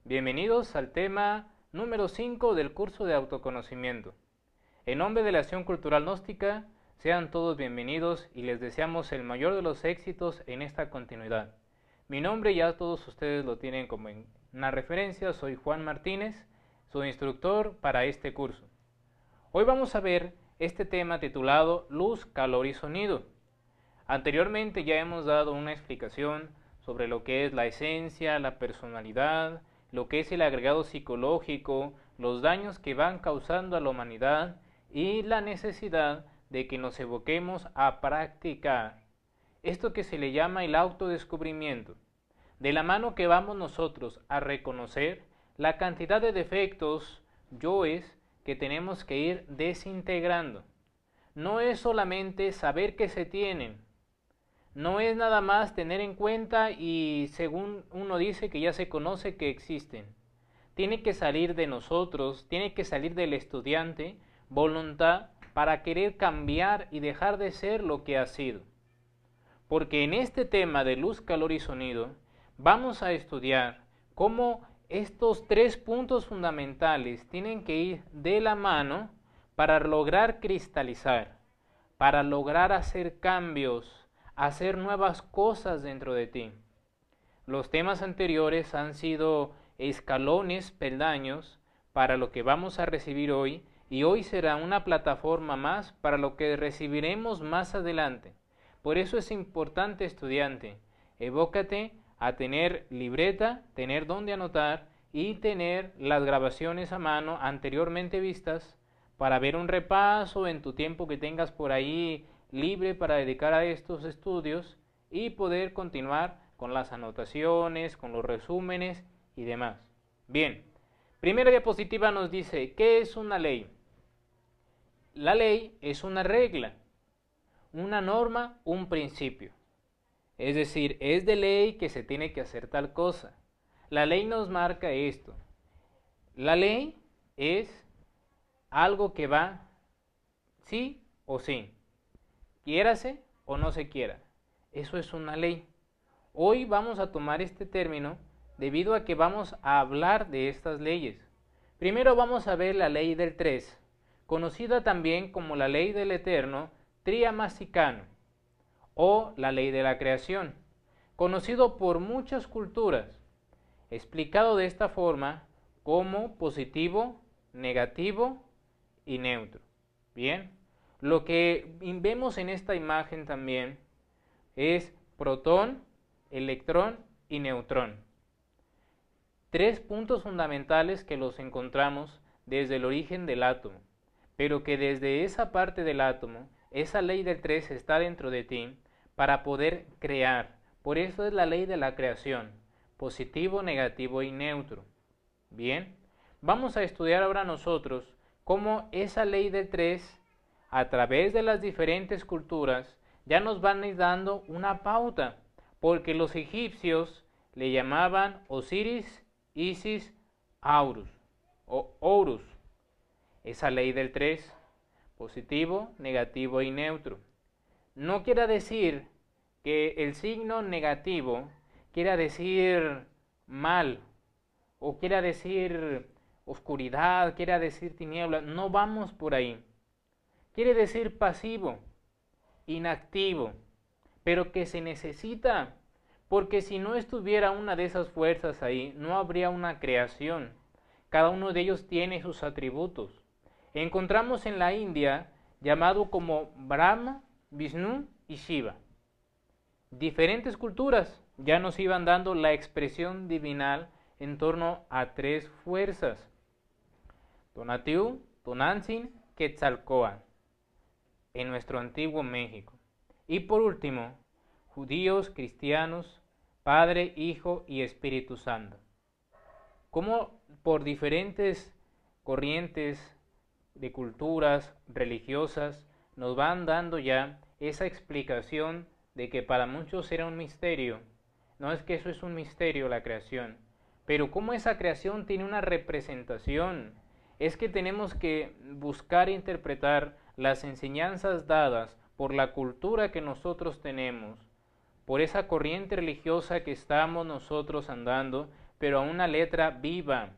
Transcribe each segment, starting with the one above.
Bienvenidos al tema número 5 del curso de autoconocimiento. En nombre de la Acción Cultural Gnóstica, sean todos bienvenidos y les deseamos el mayor de los éxitos en esta continuidad. Mi nombre ya todos ustedes lo tienen como en una referencia, soy Juan Martínez, su instructor para este curso. Hoy vamos a ver este tema titulado Luz, Calor y Sonido. Anteriormente ya hemos dado una explicación sobre lo que es la esencia, la personalidad, lo que es el agregado psicológico, los daños que van causando a la humanidad y la necesidad de que nos evoquemos a practicar esto que se le llama el autodescubrimiento, de la mano que vamos nosotros a reconocer la cantidad de defectos, yoes, que tenemos que ir desintegrando. No es solamente saber que se tienen, no es nada más tener en cuenta y según uno dice que ya se conoce que existen. Tiene que salir de nosotros, tiene que salir del estudiante voluntad para querer cambiar y dejar de ser lo que ha sido. Porque en este tema de luz, calor y sonido vamos a estudiar cómo estos tres puntos fundamentales tienen que ir de la mano para lograr cristalizar, para lograr hacer cambios, hacer nuevas cosas dentro de ti. Los temas anteriores han sido escalones, peldaños, para lo que vamos a recibir hoy, y hoy será una plataforma más para lo que recibiremos más adelante. Por eso es importante, estudiante, evócate a tener libreta, tener donde anotar y tener las grabaciones a mano anteriormente vistas para ver un repaso en tu tiempo que tengas por ahí libre para dedicar a estos estudios y poder continuar con las anotaciones, con los resúmenes y demás. Bien, primera diapositiva nos dice, ¿qué es una ley? La ley es una regla, una norma, un principio. Es decir, es de ley que se tiene que hacer tal cosa. La ley nos marca esto. La ley es algo que va sí o sí, quiérase o no se quiera. Eso es una ley. Hoy vamos a tomar este término debido a que vamos a hablar de estas leyes. Primero vamos a ver la ley del 3, conocida también como la ley del eterno triamasicano o la ley de la creación, conocido por muchas culturas, explicado de esta forma como positivo, negativo y neutro. Bien, lo que vemos en esta imagen también es protón, electrón y neutrón. Tres puntos fundamentales que los encontramos desde el origen del átomo, pero que desde esa parte del átomo, esa ley del 3 está dentro de ti para poder crear. Por eso es la ley de la creación, positivo, negativo y neutro. Bien, vamos a estudiar ahora nosotros cómo esa ley del 3, a través de las diferentes culturas, ya nos van a ir dando una pauta, porque los egipcios le llamaban Osiris, Isis, Aurus o Horus. Esa ley del 3, positivo, negativo y neutro. No quiere decir que el signo negativo quiera decir mal o quiera decir oscuridad, quiera decir tinieblas. No vamos por ahí. Quiere decir pasivo, inactivo, pero que se necesita, porque si no estuviera una de esas fuerzas ahí, no habría una creación. Cada uno de ellos tiene sus atributos. Encontramos en la India llamado como Brahma, Vishnu y Shiva. Diferentes culturas ya nos iban dando la expresión divinal en torno a tres fuerzas: Tonatiuh, Tonantzin, Quetzalcóatl, en nuestro antiguo México. Y por último, judíos, cristianos, Padre, Hijo y Espíritu Santo. Como por diferentes corrientes de culturas religiosas nos van dando ya esa explicación de que para muchos era un misterio. No es que eso es un misterio, la creación, pero como esa creación tiene una representación, es que tenemos que buscar e interpretar las enseñanzas dadas por la cultura que nosotros tenemos, por esa corriente religiosa que estamos nosotros andando, pero a una letra viva.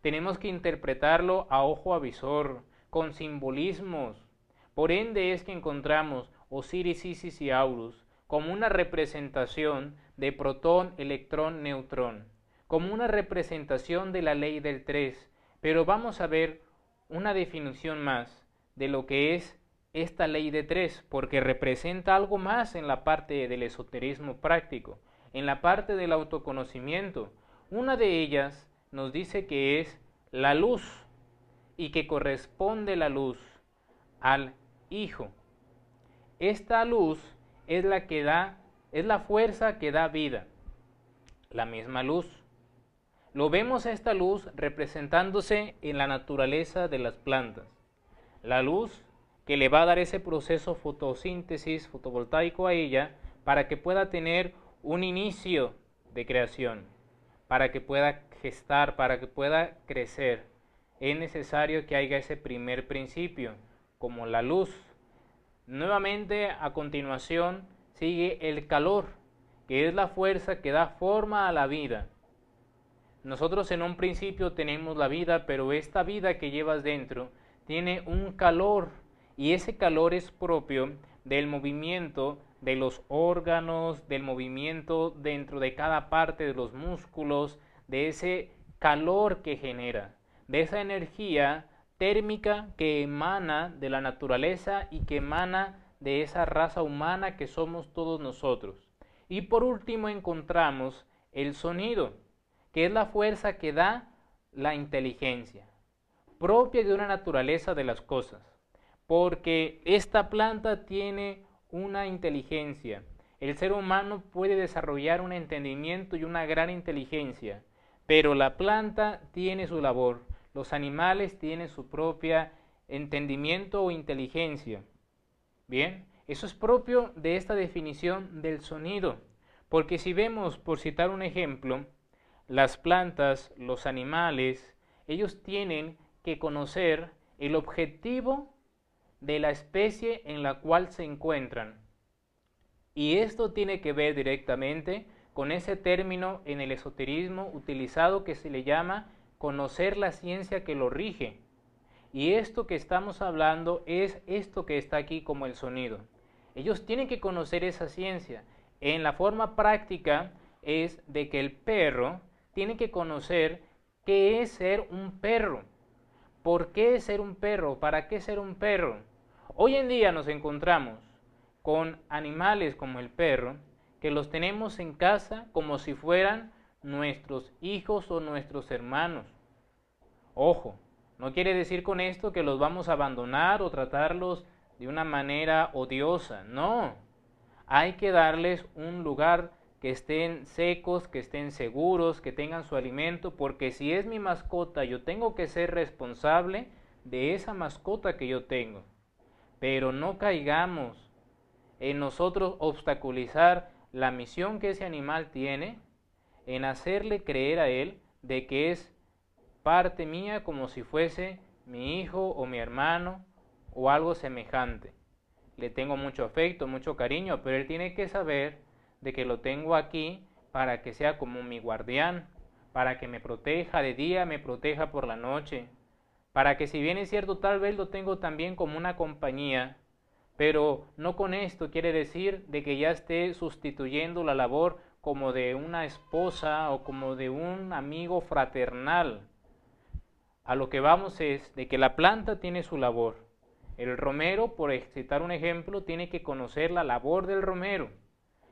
Tenemos que interpretarlo a ojo avizor, con simbolismos. Por ende es que encontramos Osiris, Isis y Horus como una representación de protón, electrón, neutrón, como una representación de la ley del 3, pero vamos a ver una definición más de lo que es esta ley de 3, porque representa algo más en la parte del esoterismo práctico, en la parte del autoconocimiento. Una de ellas nos dice que es la luz y que corresponde la luz al Hijo. Esta luz es la fuerza que da vida, la misma luz. Lo vemos a esta luz representándose en la naturaleza de las plantas. La luz que le va a dar ese proceso fotosíntesis fotovoltaico a ella para que pueda tener un inicio de creación, para que pueda gestar, para que pueda crecer. Es necesario que haya ese primer principio, como la luz. Nuevamente, a continuación, sigue el calor, que es la fuerza que da forma a la vida. Nosotros en un principio tenemos la vida, pero esta vida que llevas dentro tiene un calor, y ese calor es propio del movimiento de los órganos, del movimiento dentro de cada parte de los músculos, de ese calor que genera, de esa energía térmica que emana de la naturaleza y que emana de esa raza humana que somos todos nosotros. Y por último encontramos el sonido, que es la fuerza que da la inteligencia, propia de una naturaleza de las cosas, porque esta planta tiene una inteligencia. El ser humano puede desarrollar un entendimiento y una gran inteligencia, pero la planta tiene su labor. Los animales tienen su propia entendimiento o inteligencia. Bien, eso es propio de esta definición del sonido, porque si vemos, por citar un ejemplo, las plantas, los animales, ellos tienen que conocer el objetivo de la especie en la cual se encuentran. Y esto tiene que ver directamente con ese término en el esoterismo utilizado que se le llama conocer la ciencia que lo rige. Y esto que estamos hablando es esto que está aquí como el sonido. Ellos tienen que conocer esa ciencia. En la forma práctica es de que el perro tiene que conocer qué es ser un perro. ¿Por qué ser un perro? ¿Para qué ser un perro? Hoy en día nos encontramos con animales como el perro, que los tenemos en casa como si fueran nuestros hijos o nuestros hermanos. Ojo, no quiere decir con esto que los vamos a abandonar o tratarlos de una manera odiosa, no. Hay que darles un lugar que estén secos, que estén seguros, que tengan su alimento, porque si es mi mascota, yo tengo que ser responsable de esa mascota que yo tengo. Pero no caigamos en nosotros obstaculizar la misión que ese animal tiene, en hacerle creer a él de que es parte mía como si fuese mi hijo o mi hermano o algo semejante. Le tengo mucho afecto, mucho cariño, pero él tiene que saber de que lo tengo aquí para que sea como mi guardián, para que me proteja de día, me proteja por la noche, para que si bien es cierto tal vez lo tengo también como una compañía, pero no con esto quiere decir de que ya esté sustituyendo la labor como de una esposa o como de un amigo fraternal. A lo que vamos es de que la planta tiene su labor. El romero, por citar un ejemplo, tiene que conocer la labor del romero.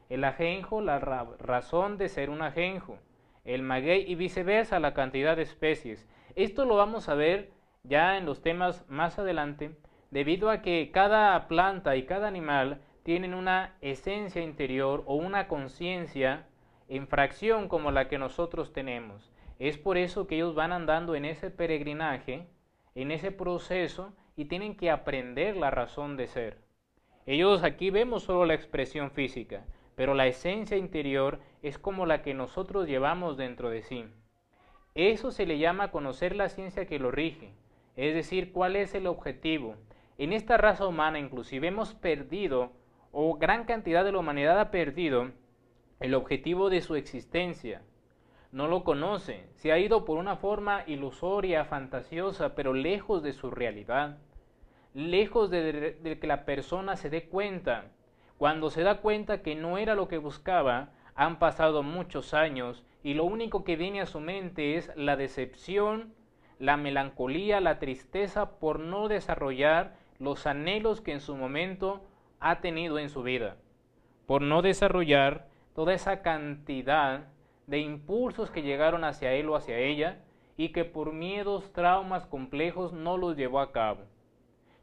El ajenjo, la razón de ser un ajenjo. El maguey y viceversa, la cantidad de especies. Esto lo vamos a ver ya en los temas más adelante, debido a que cada planta y cada animal tienen una esencia interior o una conciencia en fracción como la que nosotros tenemos. Es por eso que ellos van andando en ese peregrinaje, en ese proceso, y tienen que aprender la razón de ser. Ellos aquí vemos solo la expresión física, pero la esencia interior es como la que nosotros llevamos dentro de sí. Eso se le llama conocer la ciencia que lo rige, es decir, cuál es el objetivo. En esta raza humana inclusive hemos perdido, o gran cantidad de la humanidad ha perdido, el objetivo de su existencia. no lo conoce, se ha ido por una forma ilusoria, fantasiosa, pero lejos de su realidad, lejos de que la persona se dé cuenta. Cuando se da cuenta que no era lo que buscaba, han pasado muchos años y lo único que viene a su mente es la decepción, la melancolía, la tristeza por no desarrollar los anhelos que en su momento ha tenido en su vida, por no desarrollar toda esa cantidad de impulsos que llegaron hacia él o hacia ella y que por miedos, traumas complejos no los llevó a cabo.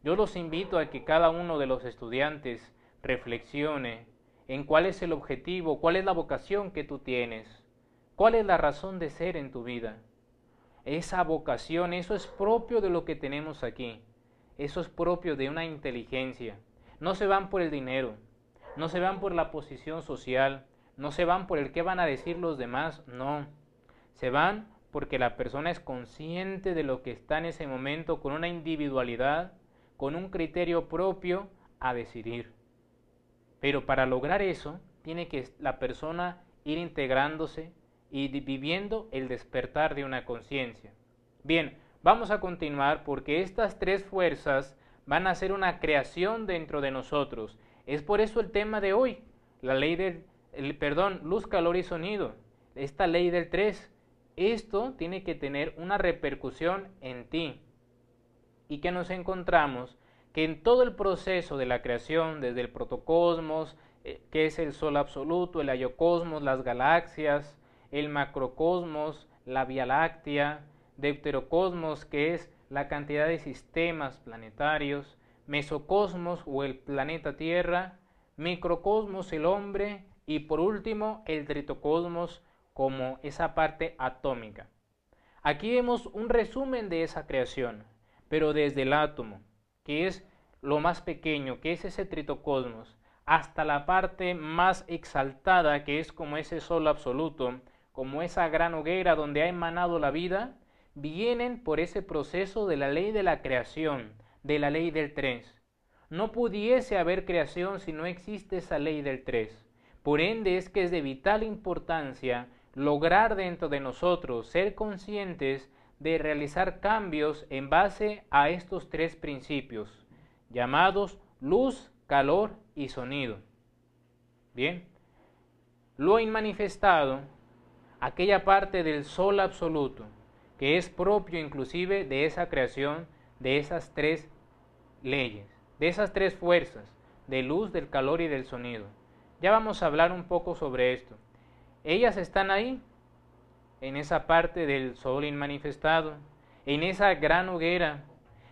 Yo los invito a que cada uno de los estudiantes reflexione en cuál es el objetivo, cuál es la vocación que tú tienes, cuál es la razón de ser en tu vida. Esa vocación, eso es propio de lo que tenemos aquí, eso es propio de una inteligencia. No se van por el dinero, no se van por la posición social, no se van por el qué van a decir los demás, no. Se van porque la persona es consciente de lo que está en ese momento, con una individualidad, con un criterio propio a decidir. Pero para lograr eso, tiene que la persona ir integrándose y viviendo el despertar de una conciencia. Bien, vamos a continuar porque estas tres fuerzas van a ser una creación dentro de nosotros. Es por eso el tema de hoy, la ley del, luz, calor y sonido, esta ley del 3. Esto tiene que tener una repercusión en ti. Y que nos encontramos que en todo el proceso de la creación, desde el protocosmos, que es el Sol absoluto, el ayocosmos, las galaxias, el macrocosmos, la Vía Láctea, deuterocosmos, que es la cantidad de sistemas planetarios, mesocosmos o el planeta Tierra, microcosmos, el hombre, y por último el tritocosmos como esa parte atómica. Aquí vemos un resumen de esa creación, pero desde el átomo, que es lo más pequeño, que es ese tritocosmos, hasta la parte más exaltada, que es como ese sol absoluto, como esa gran hoguera donde ha emanado la vida, vienen por ese proceso de la ley de la creación, de la ley del 3. No pudiese haber creación si no existe esa ley del 3. Por ende es que es de vital importancia lograr dentro de nosotros ser conscientes de realizar cambios en base a estos tres principios, llamados luz, calor y sonido. Bien, lo inmanifestado, aquella parte del sol absoluto, que es propio inclusive de esa creación, de esas tres leyes, de esas tres fuerzas, de luz, del calor y del sonido. Ya vamos a hablar un poco sobre esto. Ellas están ahí, en esa parte del sol inmanifestado, en esa gran hoguera,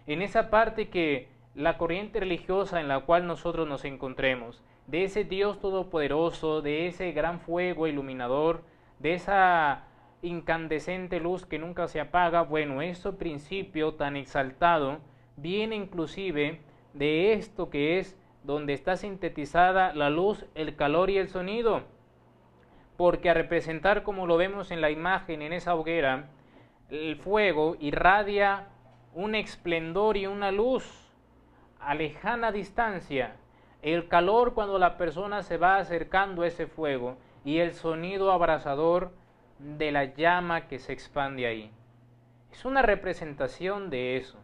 en esa parte que la corriente religiosa en la cual nosotros nos encontremos, de ese Dios todopoderoso, de ese gran fuego iluminador, de esa incandescente luz que nunca se apaga. Bueno, ese principio tan exaltado viene inclusive de esto que es donde está sintetizada la luz, el calor y el sonido, porque a representar, como lo vemos en la imagen, en esa hoguera, el fuego irradia un esplendor y una luz a lejana distancia, el calor cuando la persona se va acercando a ese fuego y el sonido abrasador de la llama que se expande ahí. Es una representación de eso,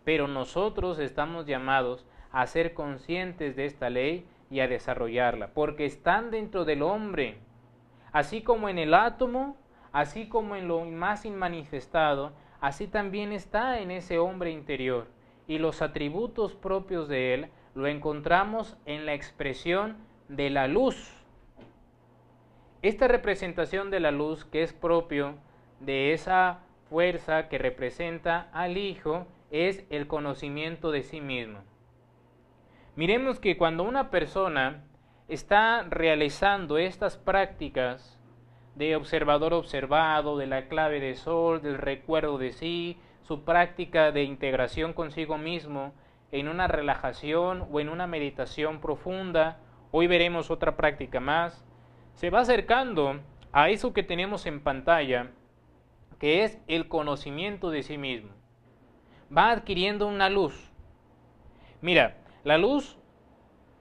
pero nosotros estamos llamados a ser conscientes de esta ley y a desarrollarla, porque están dentro del hombre, así como en el átomo, así como en lo más inmanifestado, así también está en ese hombre interior, y los atributos propios de él lo encontramos en la expresión de la luz. Esta representación de la luz, que es propio de esa fuerza que representa al Hijo, es el conocimiento de sí mismo. Miremos que cuando una persona está realizando estas prácticas de observador observado, de la clave de sol, del recuerdo de sí, su práctica de integración consigo mismo en una relajación o en una meditación profunda, hoy veremos otra práctica más, se va acercando a eso que tenemos en pantalla, que es el conocimiento de sí mismo. Va adquiriendo una luz. Mira, la luz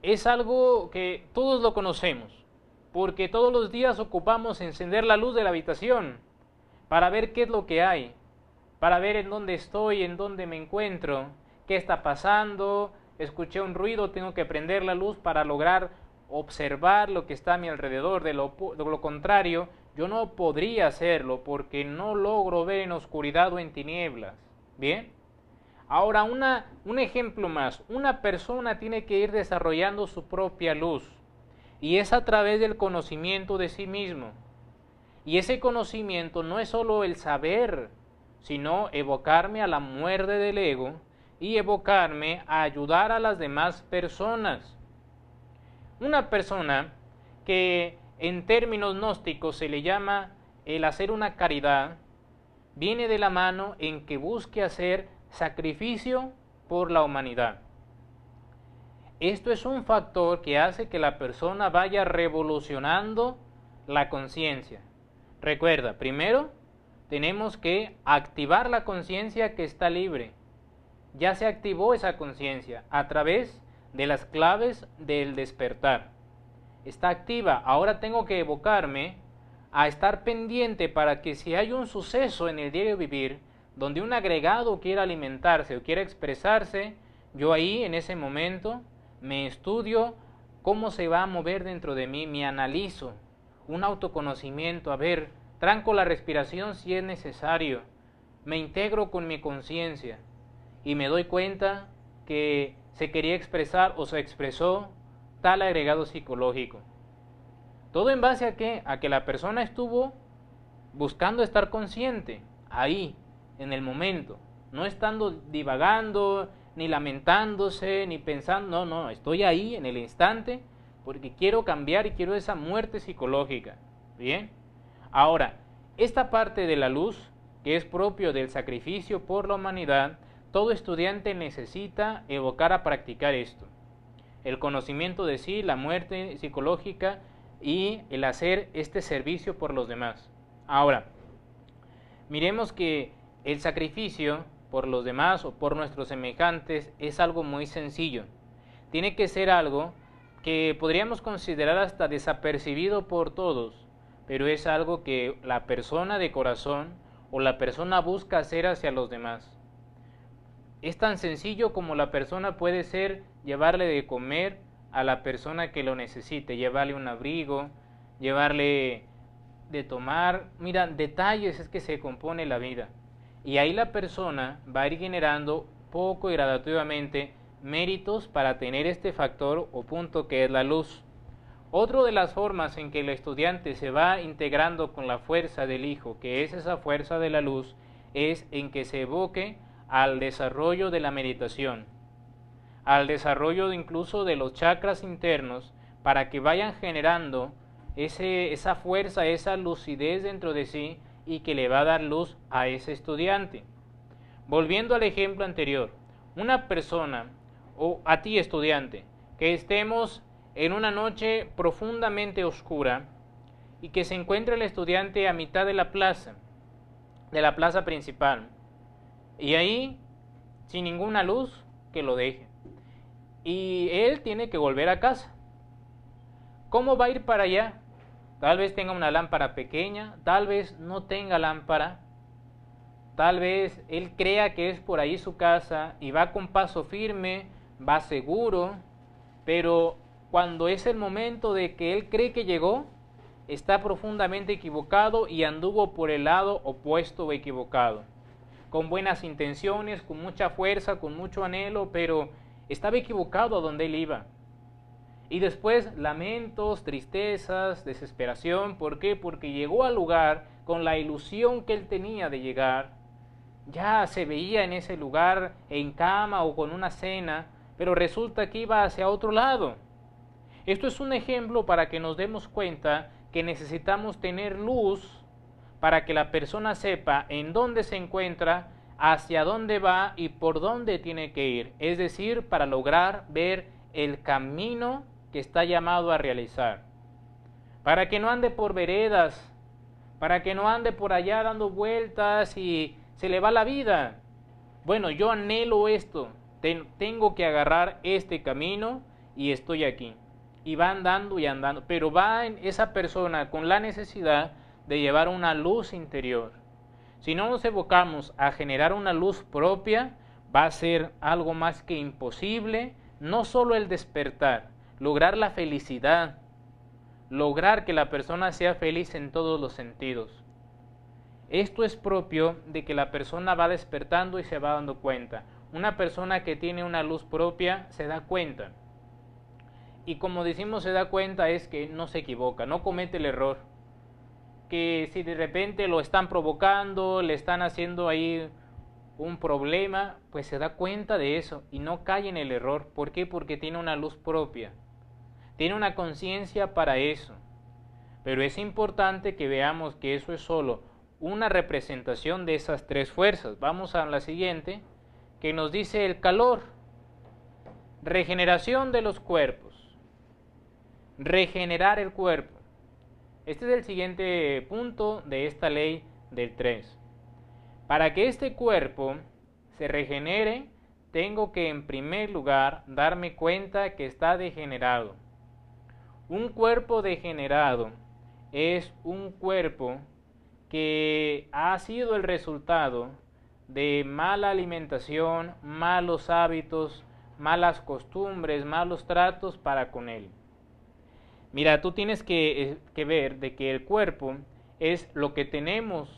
es algo que todos lo conocemos, porque todos los días ocupamos encender la luz de la habitación. para ver qué es lo que hay, para ver en dónde estoy, en dónde me encuentro, qué está pasando, escuché un ruido, tengo que prender la luz para lograr observar lo que está a mi alrededor. De lo contrario, yo no podría hacerlo porque no logro ver en oscuridad o en tinieblas. ¿Bien? Ahora, un ejemplo más. Una persona tiene que ir desarrollando su propia luz y es a través del conocimiento de sí mismo. Y ese conocimiento no es solo el saber, sino evocarme a la muerte del ego y evocarme a ayudar a las demás personas. Una persona que en términos gnósticos se le llama el hacer una caridad, viene de la mano en que busque hacer sacrificio por la humanidad. Esto es un factor que hace que la persona vaya revolucionando la conciencia. Recuerda, primero tenemos que activar la conciencia que está libre. Ya se activó esa conciencia a través de las claves del despertar. Está activa, ahora tengo que evocarme a estar pendiente para que si hay un suceso en el diario vivir donde un agregado quiera alimentarse o quiera expresarse, yo ahí en ese momento me estudio cómo se va a mover dentro de mí, me analizo, un autoconocimiento, a ver, tranco la respiración si es necesario, me integro con mi conciencia y me doy cuenta que se quería expresar o se expresó tal agregado psicológico. ¿Todo en base a qué? A que la persona estuvo buscando estar consciente, ahí, en el momento, no estando divagando, ni lamentándose, ni pensando, no, estoy ahí en el instante porque quiero cambiar y quiero esa muerte psicológica. ¿Bien? Ahora, esta parte de la luz, que es propio del sacrificio por la humanidad, todo estudiante necesita evocar a practicar esto. El conocimiento de sí, la muerte psicológica y el hacer este servicio por los demás. Ahora, miremos que el sacrificio por los demás o por nuestros semejantes es algo muy sencillo. Tiene que ser algo que podríamos considerar hasta desapercibido por todos, pero es algo que la persona de corazón o la persona busca hacer hacia los demás. Es tan sencillo como la persona puede ser llevarle de comer a la persona que lo necesite, llevarle un abrigo, llevarle de tomar. Mira, detalles es que se compone la vida. Y ahí la persona va a ir generando poco y gradativamente méritos para tener este factor o punto que es la luz. Otra de las formas en que el estudiante se va integrando con la fuerza del Hijo, que es esa fuerza de la luz, es en que se evoque al desarrollo de la meditación, al desarrollo incluso de los chakras internos, para que vayan generando esa fuerza, esa lucidez dentro de sí y que le va a dar luz a ese estudiante. Volviendo al ejemplo anterior, una persona o a ti estudiante, que estemos en una noche profundamente oscura y que se encuentre el estudiante a mitad de la plaza principal, y ahí, sin ninguna luz, que lo deje. Y él tiene que volver a casa. ¿Cómo va a ir para allá? Tal vez tenga una lámpara pequeña, tal vez no tenga lámpara, tal vez él crea que es por ahí su casa y va con paso firme, va seguro, pero cuando es el momento de que él cree que llegó, está profundamente equivocado y anduvo por el lado opuesto o equivocado, con buenas intenciones, con mucha fuerza, con mucho anhelo, pero estaba equivocado a donde él iba. Y después lamentos, tristezas, desesperación. ¿Por qué? Porque llegó al lugar con la ilusión que él tenía de llegar. Ya se veía en ese lugar en cama o con una cena, pero resulta que iba hacia otro lado. Esto es un ejemplo para que nos demos cuenta que necesitamos tener luz para que la persona sepa en dónde se encuentra, hacia dónde va y por dónde tiene que ir. Es decir, para lograr ver el camino que está llamado a realizar. Para que no ande por veredas, para que no ande por allá dando vueltas y se le va la vida. Bueno, yo anhelo esto, tengo que agarrar este camino y estoy aquí. Y va andando y andando, pero va en esa persona con la necesidad de llevar una luz interior. Si no nos evocamos a generar una luz propia, va a ser algo más que imposible, no solo el despertar, lograr la felicidad, lograr que la persona sea feliz en todos los sentidos. Esto es propio de que la persona va despertando y se va dando cuenta. Una persona que tiene una luz propia se da cuenta. Y como decimos se da cuenta es que no se equivoca, no comete el error. Que si de repente lo están provocando, le están haciendo ahí un problema, pues se da cuenta de eso y no cae en el error. ¿Por qué? Porque tiene una luz propia. Tiene una conciencia para eso. Pero es importante que veamos que eso es solo una representación de esas tres fuerzas. Vamos a la siguiente, que nos dice el calor. Regeneración de los cuerpos. Regenerar el cuerpo. Este es el siguiente punto de esta ley del 3. Para que este cuerpo se regenere, tengo que en primer lugar darme cuenta que está degenerado. Un cuerpo degenerado es un cuerpo que ha sido el resultado de mala alimentación, malos hábitos, malas costumbres, malos tratos para con él. Mira, tú tienes que ver de que el cuerpo es lo que tenemos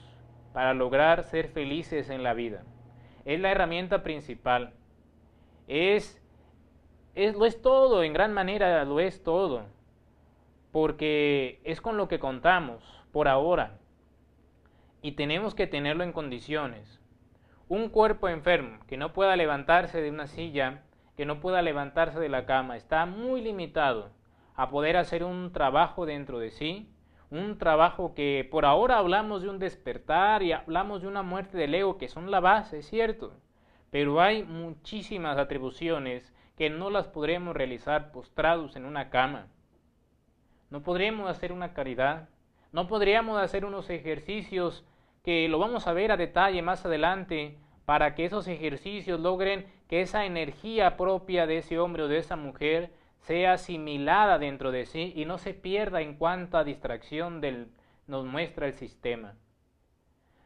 para lograr ser felices en la vida. Es la herramienta principal. Lo es todo, en gran manera lo es todo. Porque es con lo que contamos por ahora. Y tenemos que tenerlo en condiciones. Un cuerpo enfermo que no pueda levantarse de una silla, que no pueda levantarse de la cama, está muy limitado a poder hacer un trabajo dentro de sí, un trabajo que por ahora hablamos de un despertar y hablamos de una muerte del ego, que son la base, es cierto, pero hay muchísimas atribuciones que no las podremos realizar postrados en una cama. No podremos hacer una caridad, no podríamos hacer unos ejercicios que lo vamos a ver a detalle más adelante, para que esos ejercicios logren que esa energía propia de ese hombre o de esa mujer sea asimilada dentro de sí y no se pierda en cuanta distracción nos muestra el sistema.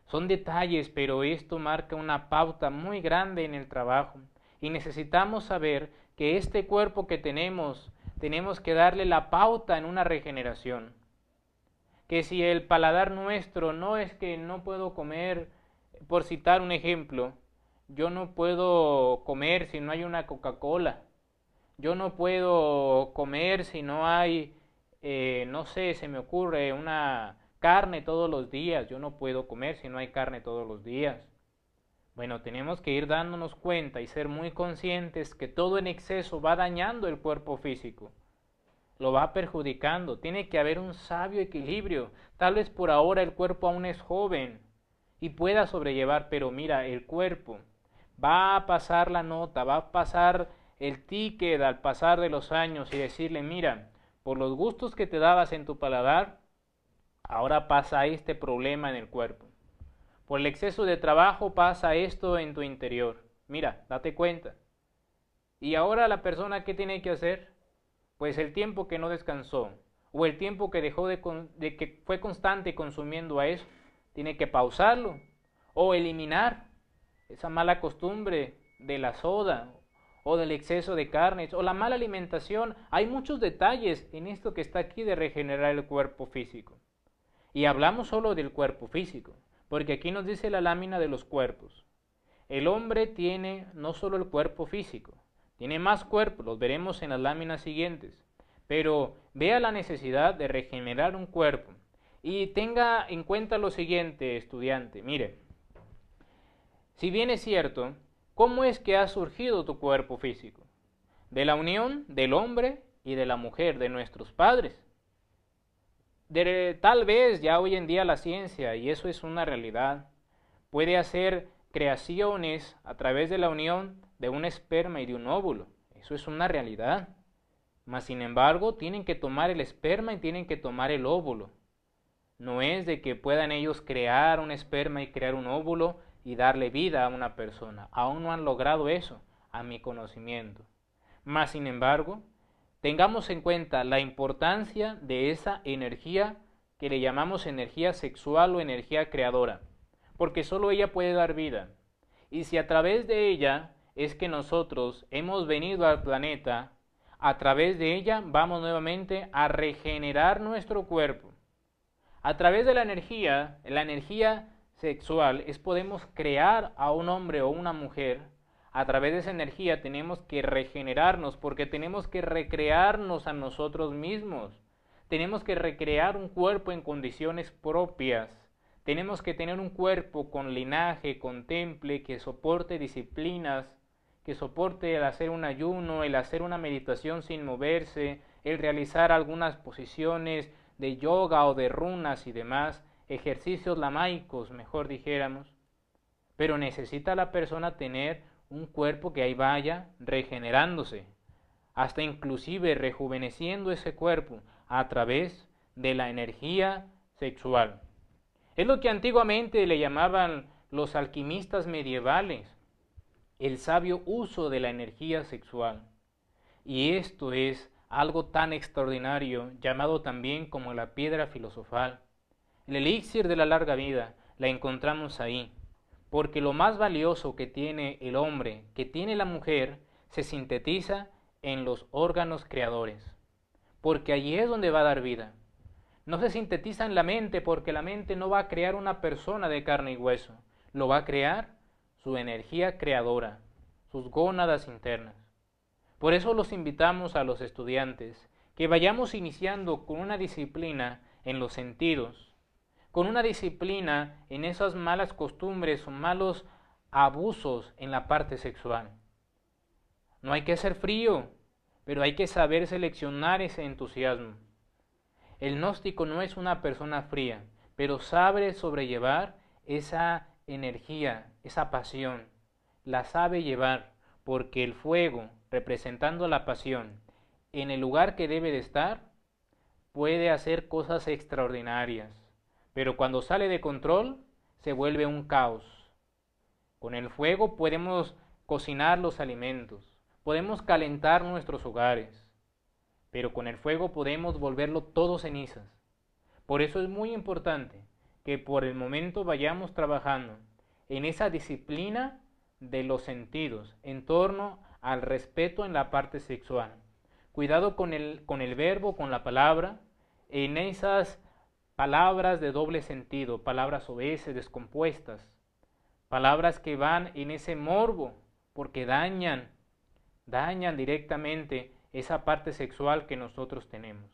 Son detalles, pero esto marca una pauta muy grande en el trabajo y necesitamos saber que este cuerpo que tenemos que darle la pauta en una regeneración. Que si el paladar nuestro no es que no puedo comer, por citar un ejemplo, yo no puedo comer si no hay una Coca-Cola. Yo no puedo comer si no hay, no sé, se me ocurre una carne todos los días. Yo no puedo comer si no hay carne todos los días. Bueno, tenemos que ir dándonos cuenta y ser muy conscientes que todo en exceso va dañando el cuerpo físico. Lo va perjudicando. Tiene que haber un sabio equilibrio. Tal vez por ahora el cuerpo aún es joven y pueda sobrellevar, pero mira, el cuerpo va a pasar la nota, va a pasar el ticket al pasar de los años y decirle, mira, por los gustos que te dabas en tu paladar, ahora pasa este problema en el cuerpo. Por el exceso de trabajo pasa esto en tu interior. Mira, date cuenta. Y ahora la persona, ¿qué tiene que hacer? Pues el tiempo que no descansó o el tiempo que dejó de que fue constante consumiendo a eso, tiene que pausarlo o eliminar esa mala costumbre de la soda o del exceso de carnes o la mala alimentación. Hay muchos detalles en esto que está aquí de regenerar el cuerpo físico. Y hablamos solo del cuerpo físico, porque aquí nos dice la lámina de los cuerpos. El hombre tiene no solo el cuerpo físico, tiene más cuerpos, los veremos en las láminas siguientes, pero vea la necesidad de regenerar un cuerpo. Y tenga en cuenta lo siguiente, estudiante, mire, si bien es cierto, ¿cómo es que ha surgido tu cuerpo físico? De la unión del hombre y de la mujer, de nuestros padres. Tal vez ya hoy en día la ciencia, y eso es una realidad, puede hacer creaciones a través de la unión de un esperma y de un óvulo. Eso es una realidad. Mas sin embargo, tienen que tomar el esperma y tienen que tomar el óvulo. No es de que puedan ellos crear un esperma y crear un óvulo y darle vida a una persona. Aún no han logrado eso, a mi conocimiento. Mas sin embargo, tengamos en cuenta la importancia de esa energía que le llamamos energía sexual o energía creadora. porque solo ella puede dar vida. Y si a través de ella es que nosotros hemos venido al planeta, a través de ella vamos nuevamente a regenerar nuestro cuerpo. A través de la energía sexual, podemos crear a un hombre o una mujer. A través de esa energía tenemos que regenerarnos porque tenemos que recrearnos a nosotros mismos. Tenemos que recrear un cuerpo en condiciones propias. Tenemos que tener un cuerpo con linaje, con temple, que soporte disciplinas, que soporte el hacer un ayuno, el hacer una meditación sin moverse, el realizar algunas posiciones de yoga o de runas y demás, ejercicios lamaicos, mejor dijéramos. Pero necesita la persona tener un cuerpo que ahí vaya regenerándose, hasta inclusive rejuveneciendo ese cuerpo a través de la energía sexual. Es lo que antiguamente le llamaban los alquimistas medievales, el sabio uso de la energía sexual. Y esto es algo tan extraordinario, llamado también como la piedra filosofal. El elixir de la larga vida la encontramos ahí, porque lo más valioso que tiene el hombre, que tiene la mujer, se sintetiza en los órganos creadores, porque allí es donde va a dar vida. No se sintetiza en la mente, porque la mente no va a crear una persona de carne y hueso, lo va a crear su energía creadora, sus gónadas internas. Por eso los invitamos a los estudiantes que vayamos iniciando con una disciplina en los sentidos, con una disciplina en esas malas costumbres o malos abusos en la parte sexual. No hay que ser frío, pero hay que saber seleccionar ese entusiasmo. El gnóstico no es una persona fría, pero sabe sobrellevar esa energía, esa pasión. La sabe llevar, porque el fuego, representando la pasión, en el lugar que debe de estar, puede hacer cosas extraordinarias. Pero cuando sale de control, se vuelve un caos. Con el fuego podemos cocinar los alimentos, podemos calentar nuestros hogares, pero con el fuego podemos volverlo todo cenizas. Por eso es muy importante que por el momento vayamos trabajando en esa disciplina de los sentidos, en torno al respeto en la parte sexual. Cuidado con el verbo, con la palabra, en esas palabras de doble sentido, palabras obeses, descompuestas, palabras que van en ese morbo, porque dañan directamente esa parte sexual que nosotros tenemos.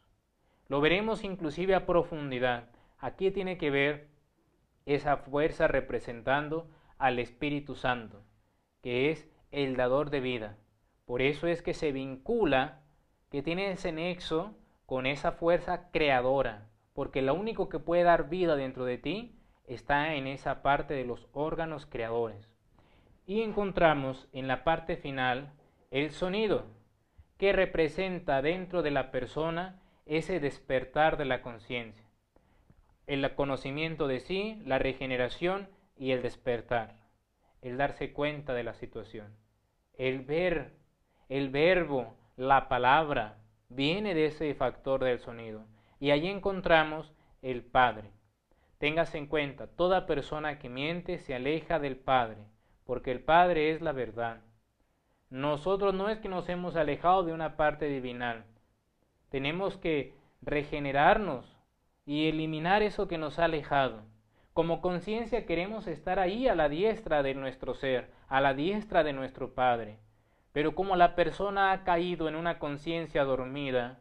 Lo veremos inclusive a profundidad. Aquí tiene que ver esa fuerza representando al Espíritu Santo, que es el dador de vida. Por eso es que se vincula, que tiene ese nexo con esa fuerza creadora, porque lo único que puede dar vida dentro de ti está en esa parte de los órganos creadores. Y encontramos en la parte final el sonido, que representa dentro de la persona ese despertar de la conciencia, el conocimiento de sí, la regeneración y el despertar, el darse cuenta de la situación. El ver, el verbo, la palabra, viene de ese factor del sonido. Y allí encontramos el Padre. Téngase en cuenta, toda persona que miente se aleja del Padre, porque el Padre es la verdad. Nosotros no es que nos hemos alejado de una parte divinal. Tenemos que regenerarnos y eliminar eso que nos ha alejado. Como conciencia queremos estar ahí a la diestra de nuestro ser, a la diestra de nuestro Padre. Pero como la persona ha caído en una conciencia dormida,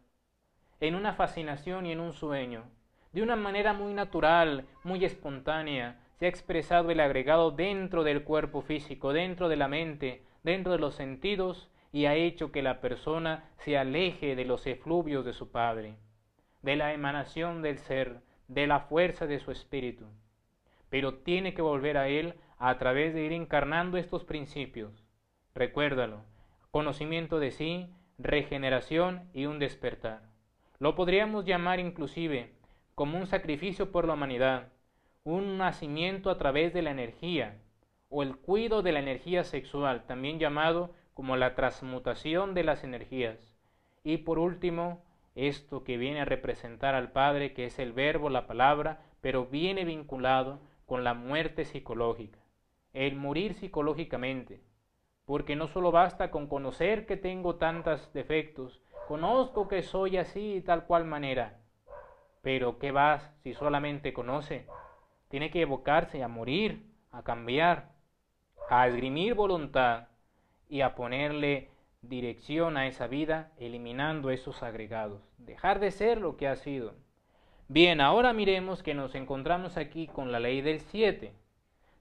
en una fascinación y en un sueño, de una manera muy natural, muy espontánea, se ha expresado el agregado dentro del cuerpo físico, dentro de la mente, dentro de los sentidos, y ha hecho que la persona se aleje de los efluvios de su Padre, de la emanación del ser, de la fuerza de su espíritu. Pero tiene que volver a él a través de ir encarnando estos principios. Recuérdalo, conocimiento de sí, regeneración y un despertar. Lo podríamos llamar inclusive como un sacrificio por la humanidad, un nacimiento a través de la energía, o el cuidado de la energía sexual, también llamado como la transmutación de las energías. Y por último, esto que viene a representar al Padre, que es el verbo, la palabra, pero viene vinculado con la muerte psicológica, el morir psicológicamente, porque no solo basta con conocer que tengo tantos defectos, conozco que soy así y tal cual manera, pero ¿qué vas si solamente conoce? Tiene que evocarse a morir, a cambiar, a esgrimir voluntad y a ponerle dirección a esa vida, eliminando esos agregados, dejar de ser lo que ha sido. Bien, ahora miremos que nos encontramos aquí con la ley del 7,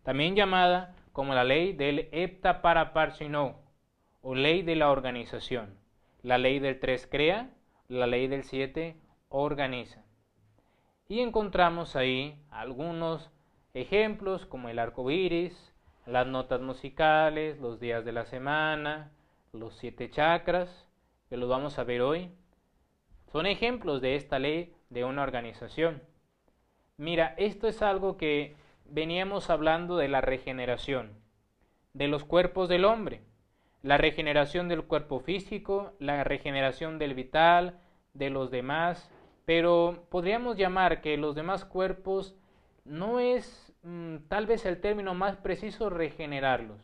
también llamada como la ley del hepta para parsinó, o ley de la organización. La ley del 3 crea, la ley del 7 organiza. Y encontramos ahí algunos ejemplos como el arco iris, las notas musicales, los días de la semana, los 7 chakras, que los vamos a ver hoy. Son ejemplos de esta ley de una organización. Mira, esto es algo que veníamos hablando de la regeneración, de los cuerpos del hombre, la regeneración del cuerpo físico, la regeneración del vital, de los demás, pero podríamos llamar que los demás cuerpos no es tal vez el término más preciso regenerarlos,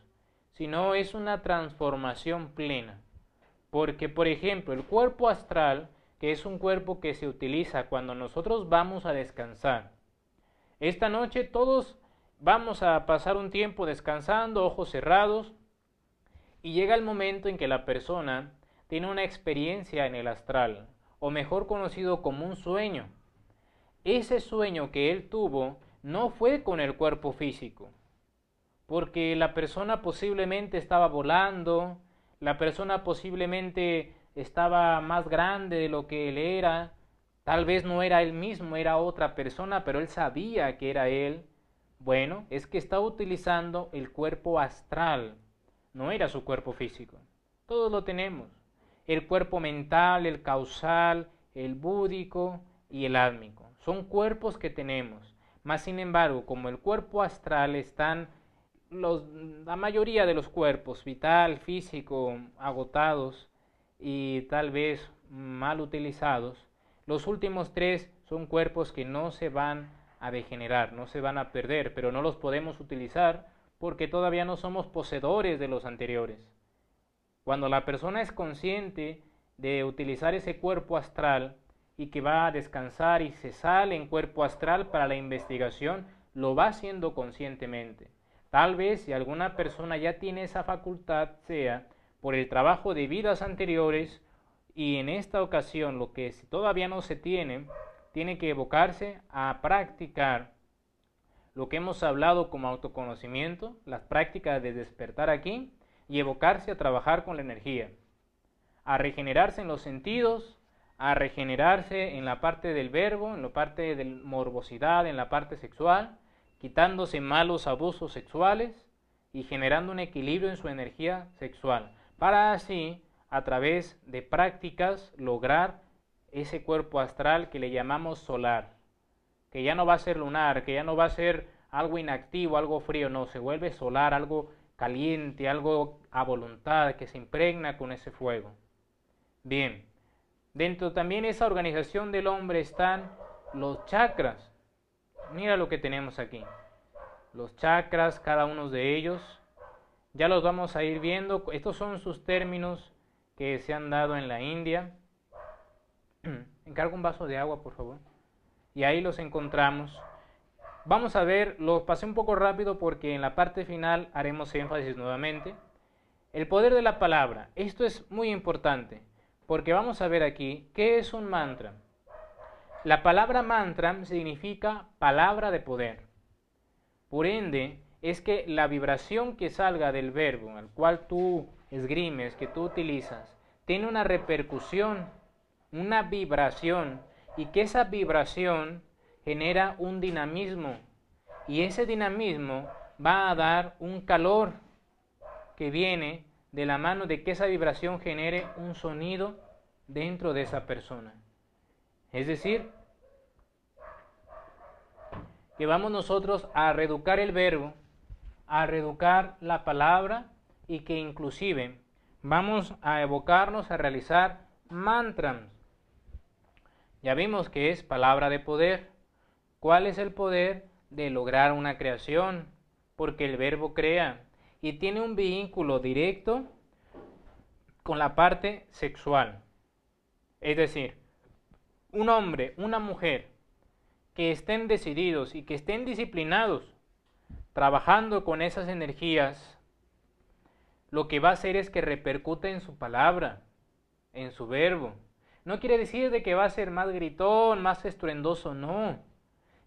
sino es una transformación plena. Porque, por ejemplo, el cuerpo astral, que es un cuerpo que se utiliza cuando nosotros vamos a descansar. Esta noche todos vamos a pasar un tiempo descansando, ojos cerrados, y llega el momento en que la persona tiene una experiencia en el astral, o mejor conocido como un sueño. Ese sueño que él tuvo no fue con el cuerpo físico, porque la persona posiblemente estaba volando, la persona posiblemente estaba más grande de lo que él era, tal vez no era él mismo, era otra persona, pero él sabía que era él. Bueno, es que estaba utilizando el cuerpo astral, no era su cuerpo físico. Todos lo tenemos. El cuerpo mental, el causal, el búdico y el átmico. Son cuerpos que tenemos. Mas sin embargo, como el cuerpo astral están la mayoría de los cuerpos, vital, físico, agotados y tal vez mal utilizados, los últimos 3 son cuerpos que no se van a degenerar, no se van a perder, pero no los podemos utilizar porque todavía no somos poseedores de los anteriores. Cuando la persona es consciente de utilizar ese cuerpo astral y que va a descansar y se sale en cuerpo astral para la investigación, lo va haciendo conscientemente. Tal vez si alguna persona ya tiene esa facultad, sea por el trabajo de vidas anteriores, y en esta ocasión lo que todavía no se tiene, tiene que evocarse a practicar lo que hemos hablado como autoconocimiento, las prácticas de despertar aquí, y evocarse a trabajar con la energía, a regenerarse en los sentidos, a regenerarse en la parte del verbo, en la parte de morbosidad, en la parte sexual, quitándose malos abusos sexuales y generando un equilibrio en su energía sexual, para así, a través de prácticas, lograr ese cuerpo astral que le llamamos solar, que ya no va a ser lunar, que ya no va a ser algo inactivo, algo frío, no, se vuelve solar, algo caliente, algo a voluntad, que se impregna con ese fuego. Bien, dentro también de esa organización del hombre están los chakras. Mira lo que tenemos aquí. Los chakras, cada uno de ellos, ya los vamos a ir viendo. Estos son sus términos que se han dado en la India. Encargo un vaso de agua, por favor. Y ahí los encontramos. Vamos a ver, los pasé un poco rápido porque en la parte final haremos énfasis nuevamente. El poder de la palabra. Esto es muy importante porque vamos a ver aquí qué es un mantra. La palabra mantra significa palabra de poder. Por ende, es que la vibración que salga del verbo al cual tú esgrimes, que tú utilizas, tiene una repercusión, una vibración, y que esa vibración genera un dinamismo, y ese dinamismo va a dar un calor que viene de la mano de que esa vibración genere un sonido dentro de esa persona. Es decir, que vamos nosotros a reeducar el verbo, a reeducar la palabra, y que inclusive vamos a evocarnos a realizar mantras. Ya vimos que es palabra de poder. ¿Cuál es el poder? de lograr una creación, porque el verbo crea y tiene un vínculo directo con la parte sexual. Es decir, un hombre, una mujer que estén decididos y que estén disciplinados, trabajando con esas energías, lo que va a hacer es que repercute en su palabra, en su verbo. No quiere decir de que va a ser más gritón, más estruendoso, no.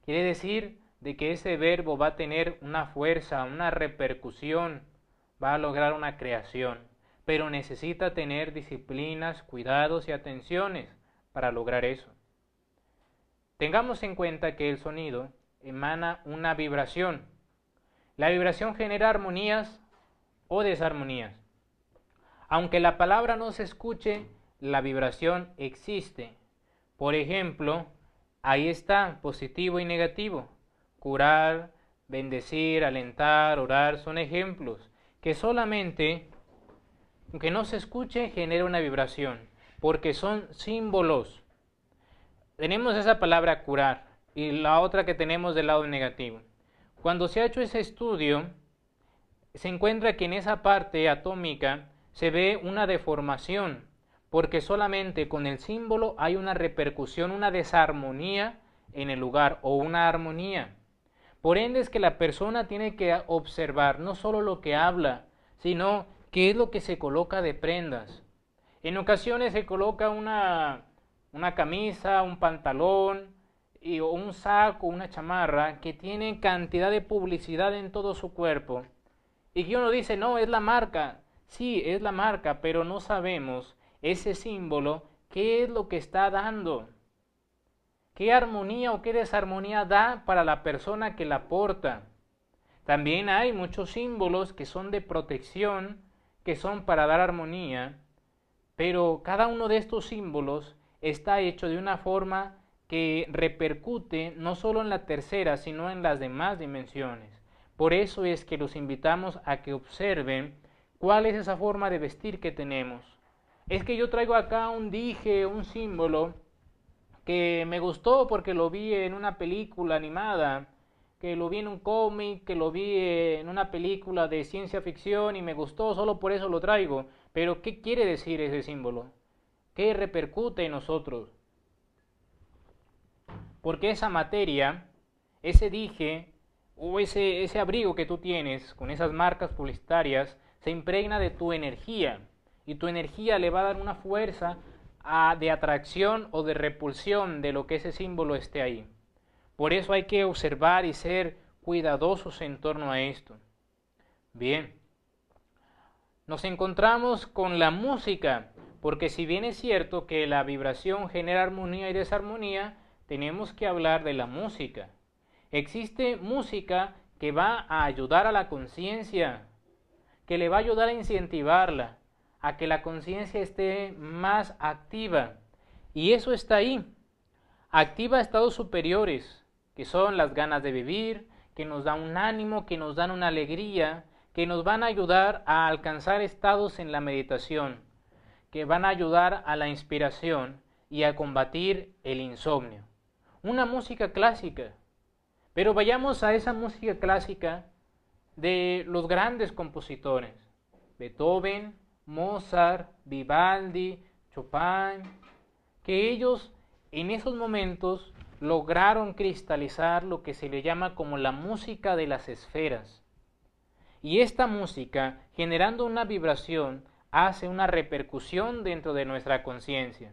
Quiere decir de que ese verbo va a tener una fuerza, una repercusión, va a lograr una creación, pero necesita tener disciplinas, cuidados y atenciones para lograr eso. Tengamos en cuenta que el sonido emana una vibración. La vibración genera armonías o desarmonías. Aunque la palabra no se escuche, la vibración existe. Por ejemplo, ahí está, positivo y negativo. Curar, bendecir, alentar, orar, son ejemplos que solamente, aunque no se escuche, genera una vibración, porque son símbolos. Tenemos esa palabra curar y la otra que tenemos del lado negativo. Cuando se ha hecho ese estudio, se encuentra que en esa parte atómica se ve una deformación, porque solamente con el símbolo hay una repercusión, una desarmonía en el lugar o una armonía. Por ende es que la persona tiene que observar no solo lo que habla, sino qué es lo que se coloca de prendas. En ocasiones se coloca una camisa, un pantalón, o un saco, una chamarra que tiene cantidad de publicidad en todo su cuerpo. Y que uno dice, no, es la marca. Sí, es la marca, pero no sabemos ese símbolo, qué es lo que está dando. ¿Qué armonía o qué desarmonía da para la persona que la porta? También hay muchos símbolos que son de protección, que son para dar armonía, pero cada uno de estos símbolos está hecho de una forma que repercute no solo en la tercera, sino en las demás dimensiones. Por eso es que los invitamos a que observen cuál es esa forma de vestir que tenemos. Es que yo traigo acá un dije, un símbolo, que me gustó porque lo vi en una película animada, que lo vi en un cómic, que lo vi en una película de ciencia ficción y me gustó, solo por eso lo traigo. Pero ¿qué quiere decir ese símbolo? ¿Qué repercute en nosotros? Porque esa materia, ese dije o ese abrigo que tú tienes con esas marcas publicitarias se impregna de tu energía y tu energía le va a dar una fuerza de atracción o de repulsión de lo que ese símbolo esté ahí. Por eso hay que observar y ser cuidadosos en torno a esto. Bien, nos encontramos con la música, porque si bien es cierto que la vibración genera armonía y desarmonía, tenemos que hablar de la música. Existe música que va a ayudar a la conciencia, que le va a ayudar a incentivarla, a que la conciencia esté más activa. Y eso está ahí. Activa estados superiores, que son las ganas de vivir, que nos dan un ánimo, que nos dan una alegría, que nos van a ayudar a alcanzar estados en la meditación, que van a ayudar a la inspiración y a combatir el insomnio. Una música clásica. Pero vayamos a esa música clásica de los grandes compositores. Beethoven, Mozart, Vivaldi, Chopin, que ellos en esos momentos lograron cristalizar lo que se le llama como la música de las esferas. Y esta música, generando una vibración, hace una repercusión dentro de nuestra conciencia.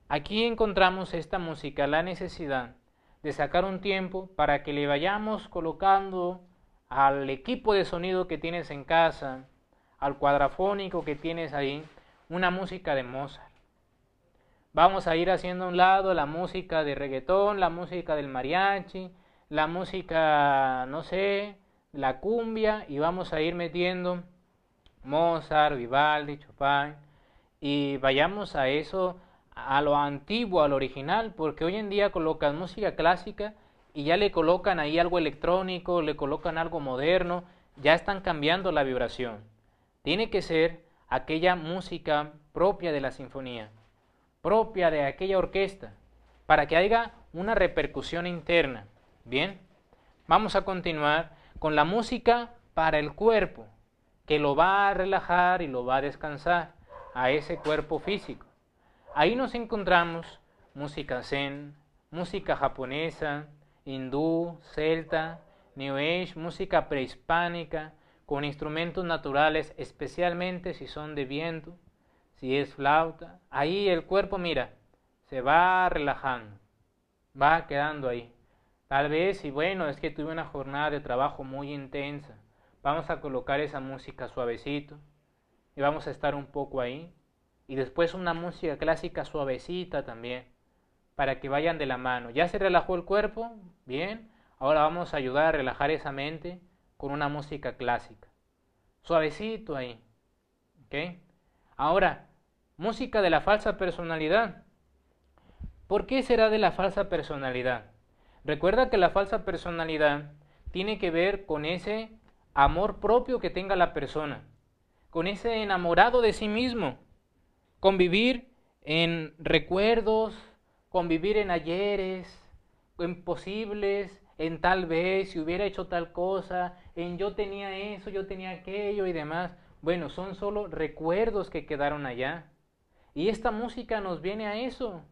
Aquí encontramos esta música, la necesidad de sacar un tiempo para que le vayamos colocando al equipo de sonido que tienes en casa, al cuadrafónico que tienes ahí, una música de Mozart. Vamos a ir haciendo a un lado la música de reggaetón, la música del mariachi, la música, no sé, la cumbia, y vamos a ir metiendo Mozart, Vivaldi, Chopin, y vayamos a eso, a lo antiguo, a lo original, porque hoy en día colocan música clásica y ya le colocan ahí algo electrónico, le colocan algo moderno, ya están cambiando la vibración. Tiene que ser aquella música propia de la sinfonía, propia de aquella orquesta, para que haya una repercusión interna. Bien, vamos a continuar con la música para el cuerpo, que lo va a relajar y lo va a descansar a ese cuerpo físico. Ahí nos encontramos música zen, música japonesa, hindú, celta, New Age, música prehispánica, con instrumentos naturales, especialmente si son de viento, si es flauta. Ahí el cuerpo, mira, se va relajando, va quedando ahí. Tal vez, y bueno, es que tuve una jornada de trabajo muy intensa, vamos a colocar esa música suavecito y vamos a estar un poco ahí. Y después una música clásica suavecita también, para que vayan de la mano. ¿Ya se relajó el cuerpo? Bien. Ahora vamos a ayudar a relajar esa mente con una música clásica. Suavecito ahí. ¿Ok? Ahora, música de la falsa personalidad. ¿Por qué será de la falsa personalidad? Recuerda que la falsa personalidad tiene que ver con ese amor propio que tenga la persona, con ese enamorado de sí mismo, convivir en recuerdos, convivir en ayeres, en posibles, en tal vez, si hubiera hecho tal cosa, en yo tenía eso, yo tenía aquello y demás. Bueno, son solo recuerdos que quedaron allá. Y esta música nos viene a eso.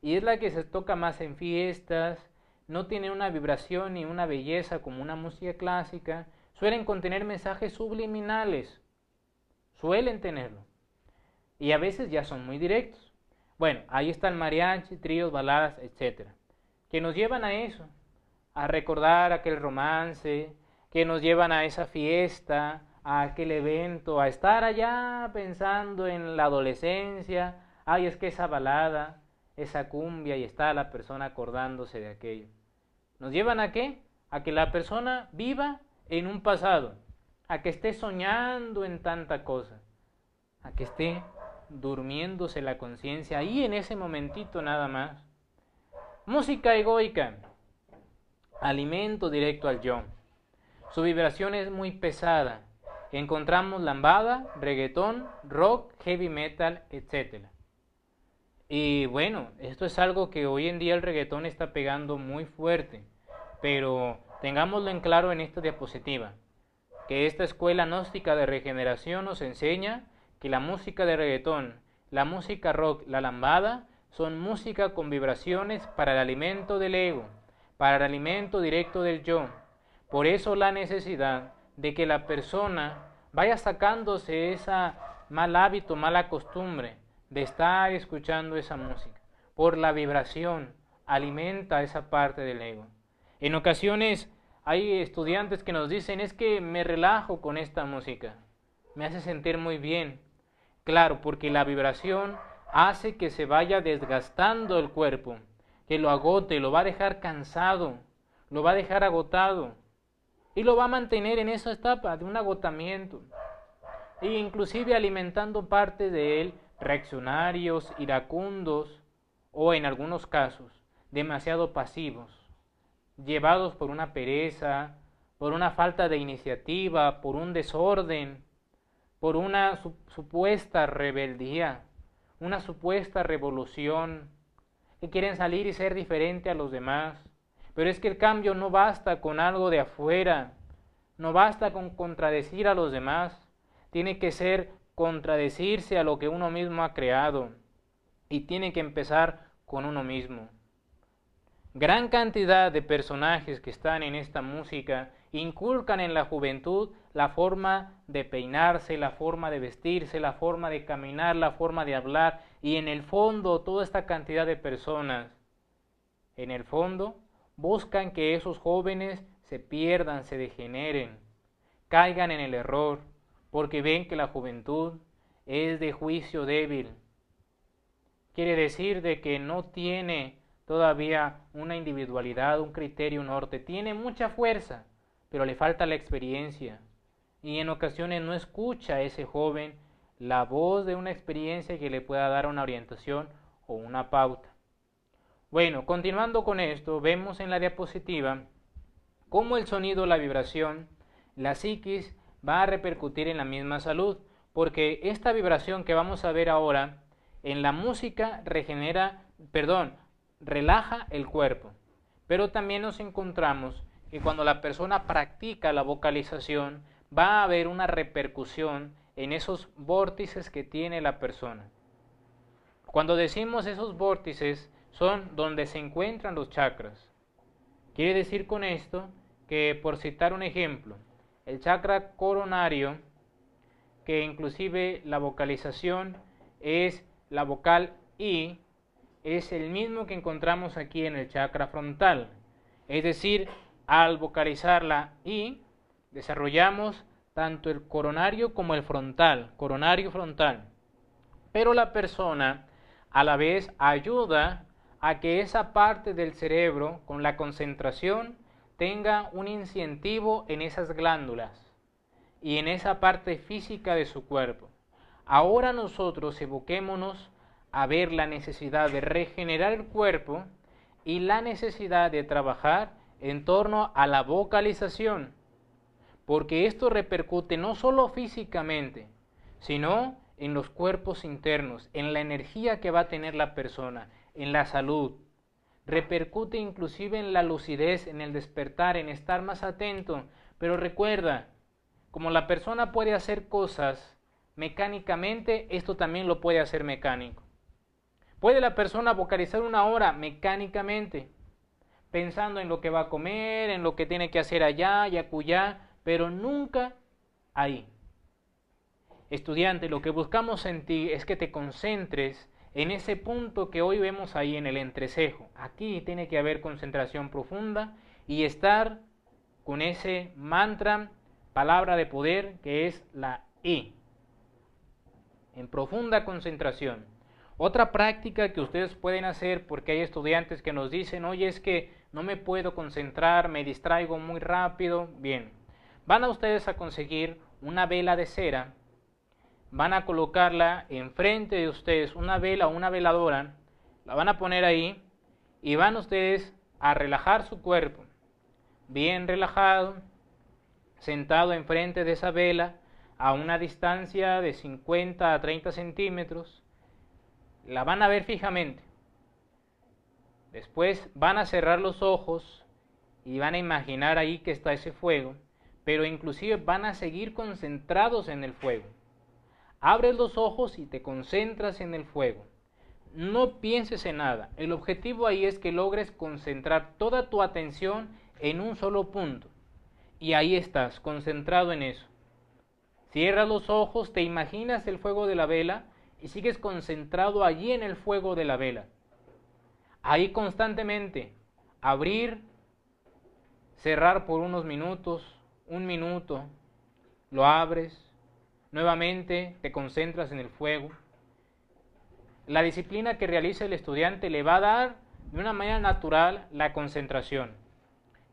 Y es la que se toca más en fiestas, no tiene una vibración ni una belleza como una música clásica. Suelen contener mensajes subliminales. Suelen tenerlo. Y a veces ya son muy directos. Bueno, ahí está el mariachi, tríos, baladas, etc. Que nos llevan a eso, a recordar aquel romance, que nos llevan a esa fiesta, a aquel evento, a estar allá pensando en la adolescencia. Ay, es que esa balada, esa cumbia, y está la persona acordándose de aquello. ¿Nos llevan a qué? A que la persona viva en un pasado, a que esté soñando en tanta cosa, a que esté durmiéndose la conciencia ahí en ese momentito nada más. Música egoica, alimento directo al yo. Su vibración es muy pesada. Encontramos lambada, reggaetón, rock, heavy metal, etc. Y bueno, esto es algo que hoy en día el reggaetón está pegando muy fuerte, pero tengámoslo en claro en esta diapositiva, que esta escuela gnóstica de regeneración nos enseña que la música de reggaetón, la música rock, la lambada, son música con vibraciones para el alimento del ego, para el alimento directo del yo. Por eso la necesidad de que la persona vaya sacándose ese mal hábito, mala costumbre de estar escuchando esa música. Por la vibración alimenta esa parte del ego. En ocasiones hay estudiantes que nos dicen, es que me relajo con esta música, me hace sentir muy bien. Claro, porque la vibración hace que se vaya desgastando el cuerpo, que lo agote, lo va a dejar cansado, lo va a dejar agotado y lo va a mantener en esa etapa de un agotamiento e inclusive alimentando parte de él reaccionarios, iracundos o en algunos casos demasiado pasivos, llevados por una pereza, por una falta de iniciativa, por un desorden, por una supuesta rebeldía, una supuesta revolución, que quieren salir y ser diferente a los demás. Pero es que el cambio no basta con algo de afuera, no basta con contradecir a los demás, tiene que ser contradecirse a lo que uno mismo ha creado y tiene que empezar con uno mismo. Gran cantidad de personajes que están en esta música inculcan en la juventud la forma de peinarse, la forma de vestirse, la forma de caminar, la forma de hablar, y en el fondo toda esta cantidad de personas, en el fondo, buscan que esos jóvenes se pierdan, se degeneren, caigan en el error, porque ven que la juventud es de juicio débil. Quiere decir de que no tiene todavía una individualidad, un criterio, un norte. Tiene mucha fuerza, pero le falta la experiencia. Y en ocasiones no escucha a ese joven la voz de una experiencia que le pueda dar una orientación o una pauta. Bueno, continuando con esto, vemos en la diapositiva cómo el sonido, la vibración, la psiquis va a repercutir en la misma salud, porque esta vibración que vamos a ver ahora en la música relaja el cuerpo, Pero también nos encontramos que cuando la persona practica la vocalización, va a haber una repercusión en esos vórtices que tiene la persona. Cuando decimos esos vórtices, son donde se encuentran los chakras. Quiere decir con esto que, por citar un ejemplo, el chakra coronario, que inclusive la vocalización es la vocal I, es el mismo que encontramos aquí en el chakra frontal. Es decir, al vocalizar la I, desarrollamos tanto el coronario como el frontal, coronario frontal. Pero la persona a la vez ayuda a que esa parte del cerebro, con la concentración, tenga un incentivo en esas glándulas y en esa parte física de su cuerpo. Ahora nosotros evoquémonos a ver la necesidad de regenerar el cuerpo y la necesidad de trabajar en torno a la vocalización, porque esto repercute no solo físicamente, sino en los cuerpos internos, en la energía que va a tener la persona, en la salud. Repercute inclusive en la lucidez, en el despertar, en estar más atento. Pero recuerda, como la persona puede hacer cosas mecánicamente, esto también lo puede hacer mecánico. Puede la persona vocalizar 1 hora mecánicamente, pensando en lo que va a comer, en lo que tiene que hacer allá y acullá, pero nunca ahí. Estudiante, lo que buscamos en ti es que te concentres en ese punto que hoy vemos ahí en el entrecejo. Aquí tiene que haber concentración profunda y estar con ese mantra, palabra de poder, que es la I, en profunda concentración. Otra práctica que ustedes pueden hacer, porque hay estudiantes que nos dicen, oye, es que no me puedo concentrar, me distraigo muy rápido. Bien, van a ustedes a conseguir una vela de cera, van a colocarla enfrente de ustedes, una vela o una veladora, la van a poner ahí y van ustedes a relajar su cuerpo, bien relajado, sentado enfrente de esa vela a una distancia de 50 a 30 centímetros, la van a ver fijamente. Después van a cerrar los ojos y van a imaginar ahí que está ese fuego, pero inclusive van a seguir concentrados en el fuego. Abres los ojos y te concentras en el fuego. No pienses en nada. El objetivo ahí es que logres concentrar toda tu atención en un solo punto. Y ahí estás, concentrado en eso. Cierras los ojos, te imaginas el fuego de la vela y sigues concentrado allí en el fuego de la vela. Ahí constantemente, abrir, cerrar por unos minutos, 1 minuto, lo abres, nuevamente te concentras en el fuego. La disciplina que realiza el estudiante le va a dar de una manera natural la concentración.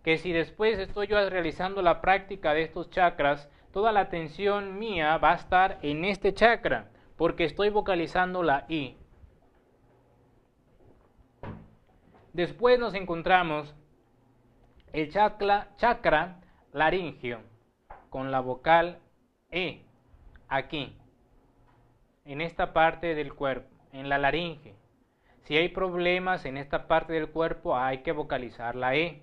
Que si después estoy yo realizando la práctica de estos chakras, toda la atención mía va a estar en este chakra, porque estoy vocalizando la I. Después nos encontramos el chakra laringio, con la vocal E, aquí, en esta parte del cuerpo, en la laringe. Si hay problemas en esta parte del cuerpo, hay que vocalizar la E.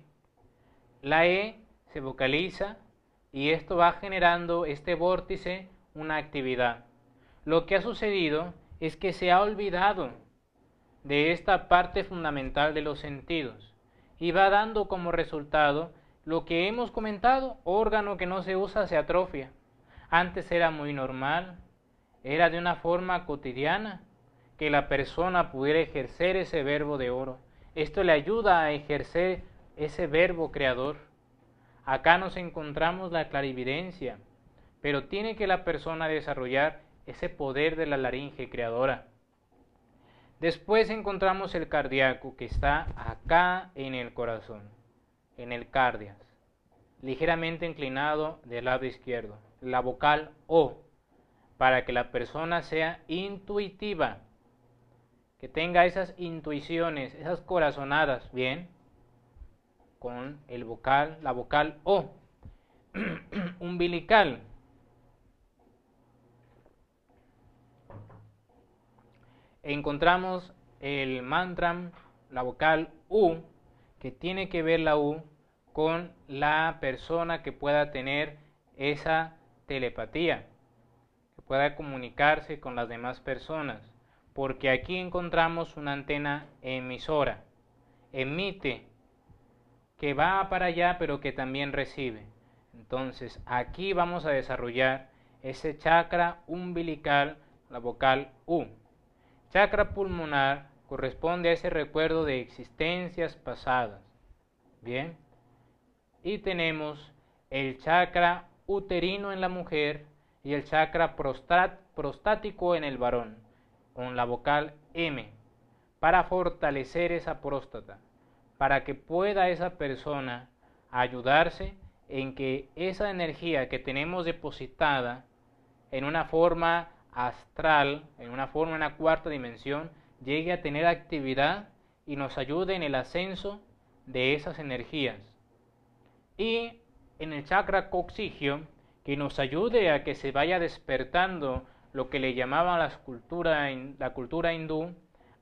La E se vocaliza y esto va generando este vórtice, una actividad. Lo que ha sucedido es que se ha olvidado de esta parte fundamental de los sentidos y va dando como resultado lo que hemos comentado, órgano que no se usa se atrofia. Antes era muy normal, era de una forma cotidiana que la persona pudiera ejercer ese verbo de oro. Esto le ayuda a ejercer ese verbo creador. Acá nos encontramos la clarividencia, pero tiene que la persona desarrollar ese poder de la laringe creadora. Después encontramos el cardíaco, que está acá en el corazón, en el cardias, ligeramente inclinado del lado izquierdo. La vocal O, para que la persona sea intuitiva, que tenga esas intuiciones, esas corazonadas, bien, con la vocal O. Umbilical. Encontramos el mantra, la vocal U, que tiene que ver la U con la persona que pueda tener esa telepatía, que pueda comunicarse con las demás personas, porque aquí encontramos una antena emisora, emite, que va para allá pero que también recibe. Entonces aquí vamos a desarrollar ese chakra umbilical, la vocal U. Chakra pulmonar corresponde a ese recuerdo de existencias pasadas. Bien. Y tenemos el chakra uterino en la mujer y el chakra prostático en el varón, con la vocal M, para fortalecer esa próstata, para que pueda esa persona ayudarse en que esa energía que tenemos depositada en una forma astral, en una cuarta dimensión, llegue a tener actividad y nos ayude en el ascenso de esas energías. Y en el chakra coxigio, que nos ayude a que se vaya despertando lo que le llamaban la cultura hindú,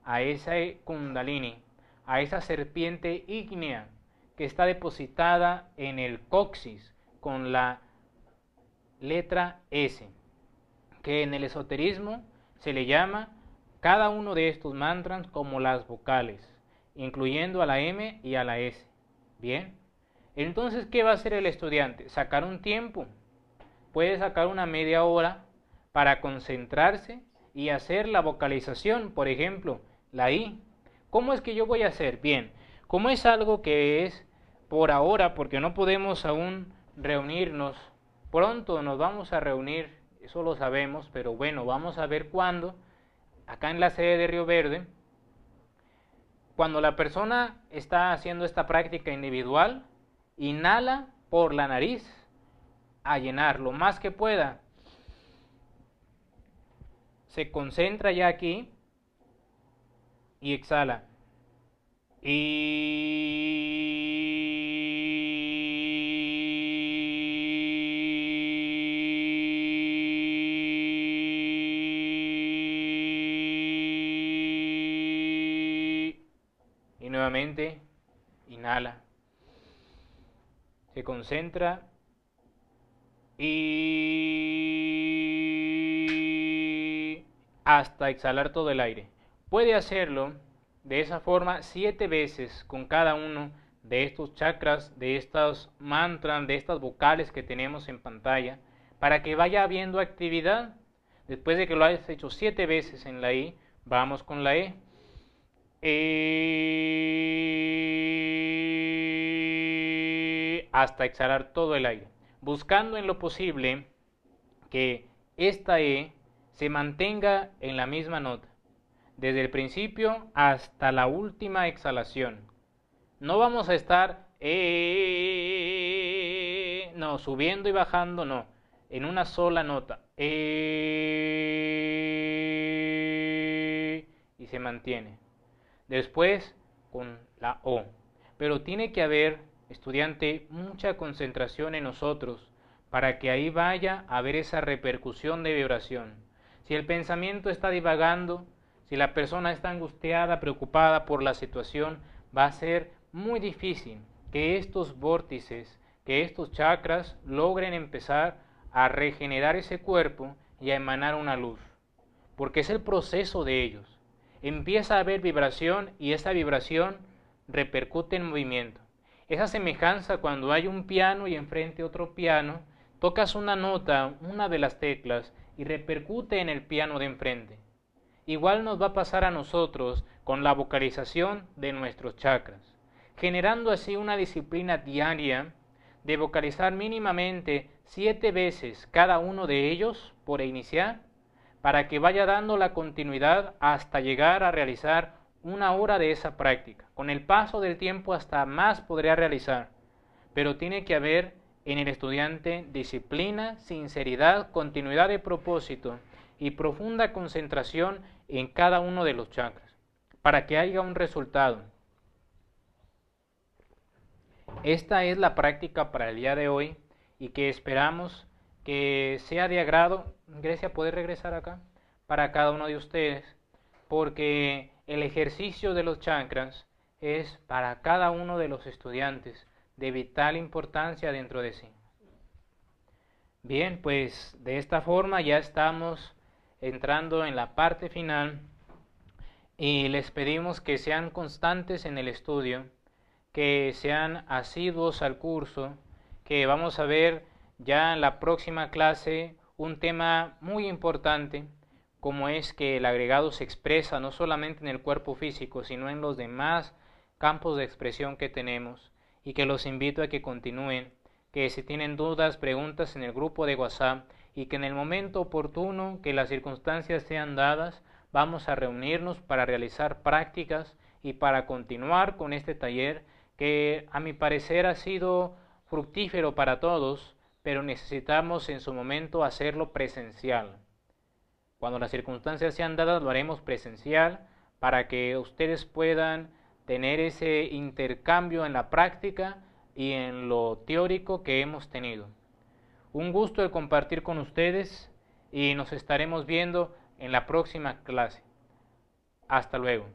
a esa kundalini, a esa serpiente ígnea que está depositada en el coxis con la letra S, que en el esoterismo se le llama cada uno de estos mantras como las vocales, incluyendo a la M y a la S. Bien, entonces, ¿qué va a hacer el estudiante? Sacar un tiempo, puede sacar una media hora para concentrarse y hacer la vocalización, por ejemplo, la I. ¿Cómo es que yo voy a hacer? Bien, como es algo que es por ahora, porque no podemos aún reunirnos, pronto nos vamos a reunir, eso lo sabemos, pero bueno, vamos a ver cuándo, acá en la sede de Río Verde, cuando la persona está haciendo esta práctica individual, inhala por la nariz a llenar lo más que pueda. Se concentra ya aquí y exhala. Y nuevamente inhala. Se concentra y hasta exhalar todo el aire. Puede hacerlo de esa forma 7 veces con cada uno de estos chakras, de estos mantras, de estas vocales que tenemos en pantalla, para que vaya habiendo actividad. Después de que lo hayas hecho 7 veces en la I, vamos con la E. Hasta exhalar todo el aire, buscando en lo posible que esta E se mantenga en la misma nota, desde el principio hasta la última exhalación. No vamos a estar no, subiendo y bajando, no, en una sola nota, y se mantiene. Después con la O, pero tiene que haber, estudiante, mucha concentración en nosotros para que ahí vaya a haber esa repercusión de vibración. Si el pensamiento está divagando, si la persona está angustiada, preocupada por la situación, va a ser muy difícil que estos vórtices, que estos chakras logren empezar a regenerar ese cuerpo y a emanar una luz, porque es el proceso de ellos. Empieza a haber vibración y esa vibración repercute en movimiento. Esa semejanza cuando hay un piano y enfrente otro piano, tocas una nota, una de las teclas, y repercute en el piano de enfrente. Igual nos va a pasar a nosotros con la vocalización de nuestros chakras, generando así una disciplina diaria de vocalizar mínimamente 7 veces cada uno de ellos por iniciar, para que vaya dando la continuidad hasta llegar a realizar 1 hora de esa práctica. Con el paso del tiempo hasta más podría realizar, pero tiene que haber en el estudiante disciplina, sinceridad, continuidad de propósito y profunda concentración en cada uno de los chakras, para que haya un resultado. Esta es la práctica para el día de hoy y que esperamos que sea de agrado. Grecia, ¿puede regresar acá? Para cada uno de ustedes, porque el ejercicio de los chakras es para cada uno de los estudiantes de vital importancia dentro de sí. Bien, pues de esta forma ya estamos entrando en la parte final y les pedimos que sean constantes en el estudio, que sean asiduos al curso, que vamos a ver ya en la próxima clase un tema muy importante, como es que el agregado se expresa no solamente en el cuerpo físico, sino en los demás campos de expresión que tenemos, y que los invito a que continúen, que si tienen dudas, preguntas en el grupo de WhatsApp, y que en el momento oportuno, que las circunstancias sean dadas, vamos a reunirnos para realizar prácticas y para continuar con este taller que a mi parecer ha sido fructífero para todos, pero necesitamos en su momento hacerlo presencial. Cuando las circunstancias sean dadas lo haremos presencial para que ustedes puedan tener ese intercambio en la práctica y en lo teórico que hemos tenido. Un gusto el compartir con ustedes y nos estaremos viendo en la próxima clase. Hasta luego.